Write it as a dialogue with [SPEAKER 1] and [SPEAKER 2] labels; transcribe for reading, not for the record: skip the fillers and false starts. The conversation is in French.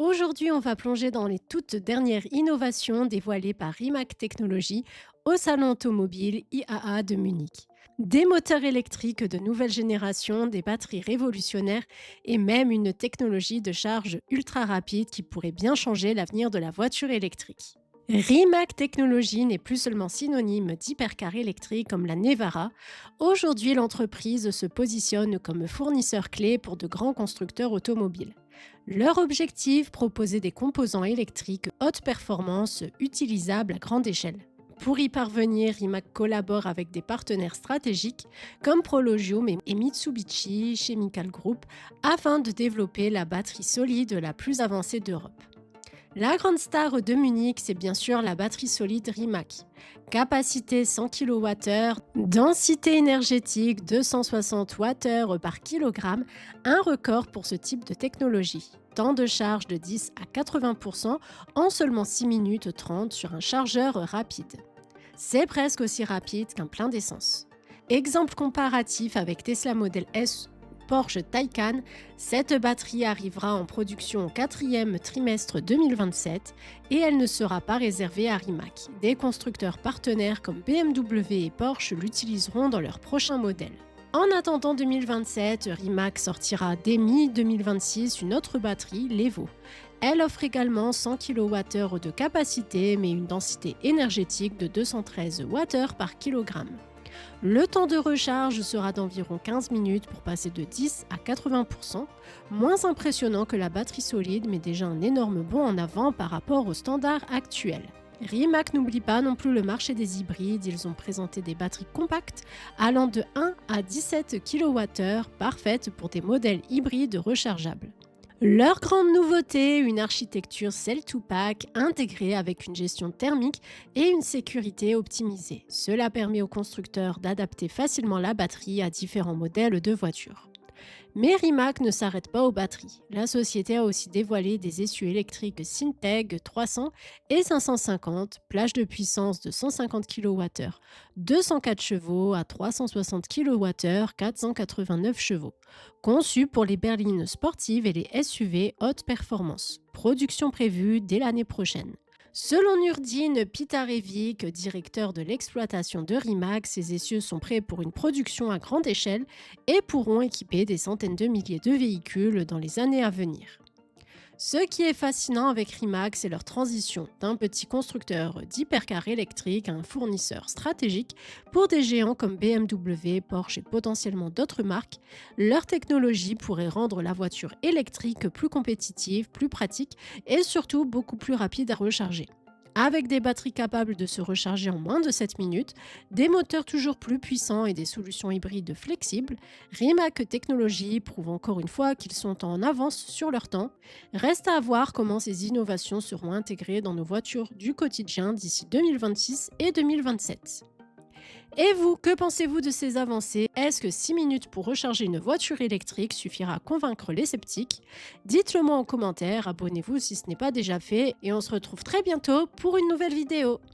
[SPEAKER 1] Aujourd'hui, on va plonger dans les toutes dernières innovations dévoilées par Rimac Technologies au Salon automobile IAA de Munich. Des moteurs électriques de nouvelle génération, des batteries révolutionnaires et même une technologie de charge ultra rapide qui pourrait bien changer l'avenir de la voiture électrique. Rimac Technologies n'est plus seulement synonyme d'hypercar électrique comme la Nevara. Aujourd'hui, l'entreprise se positionne comme fournisseur clé pour de grands constructeurs automobiles. Leur objectif, proposer des composants électriques haute performance utilisables à grande échelle. Pour y parvenir, Rimac collabore avec des partenaires stratégiques comme Prologium et Mitsubishi Chemical Group afin de développer la batterie solide la plus avancée d'Europe. La grande star de Munich, c'est bien sûr la batterie solide Rimac. Capacité 100 kWh, densité énergétique 260 Wh par kilogramme, un record pour ce type de technologie. Temps de charge de 10 à 80% en seulement 6 minutes 30 sur un chargeur rapide. C'est presque aussi rapide qu'un plein d'essence. Exemple comparatif avec Tesla Model S Porsche Taycan, cette batterie arrivera en production au quatrième trimestre 2027 et elle ne sera pas réservée à Rimac. Des constructeurs partenaires comme BMW et Porsche l'utiliseront dans leurs prochains modèles. En attendant 2027, Rimac sortira dès mi-2026 une autre batterie, l'Evo. Elle offre également 100 kWh de capacité mais une densité énergétique de 213 Wh par kilogramme. Le temps de recharge sera d'environ 15 minutes pour passer de 10 à 80%, moins impressionnant que la batterie solide mais déjà un énorme bond en avant par rapport aux standards actuels. Rimac n'oublie pas non plus le marché des hybrides, ils ont présenté des batteries compactes allant de 1 à 17 kWh, parfaites pour des modèles hybrides rechargeables. Leur grande nouveauté, une architecture Cell-to-Pack intégrée avec une gestion thermique et une sécurité optimisée. Cela permet aux constructeurs d'adapter facilement la batterie à différents modèles de voitures. Mais Rimac ne s'arrête pas aux batteries. La société a aussi dévoilé des essieux électriques Synteg 300 et 550, plage de puissance de 150 kWh, 204 chevaux à 360 kWh, 489 chevaux, conçus pour les berlines sportives et les SUV haute performance. Production prévue dès l'année prochaine. Selon Nurdine Pitarevic, directeur de l'exploitation de Rimac, ces essieux sont prêts pour une production à grande échelle et pourront équiper des centaines de milliers de véhicules dans les années à venir. Ce qui est fascinant avec Rimac, c'est leur transition d'un petit constructeur d'hypercars électriques à un fournisseur stratégique pour des géants comme BMW, Porsche et potentiellement d'autres marques. Leur technologie pourrait rendre la voiture électrique plus compétitive, plus pratique et surtout beaucoup plus rapide à recharger. Avec des batteries capables de se recharger en moins de 7 minutes, des moteurs toujours plus puissants et des solutions hybrides flexibles, Rimac Technologies prouve encore une fois qu'ils sont en avance sur leur temps. Reste à voir comment ces innovations seront intégrées dans nos voitures du quotidien d'ici 2026 et 2027. Et vous, que pensez-vous de ces avancées? Est-ce que 6 minutes pour recharger une voiture électrique suffira à convaincre les sceptiques? Dites-le moi en commentaire, abonnez-vous si ce n'est pas déjà fait et on se retrouve très bientôt pour une nouvelle vidéo.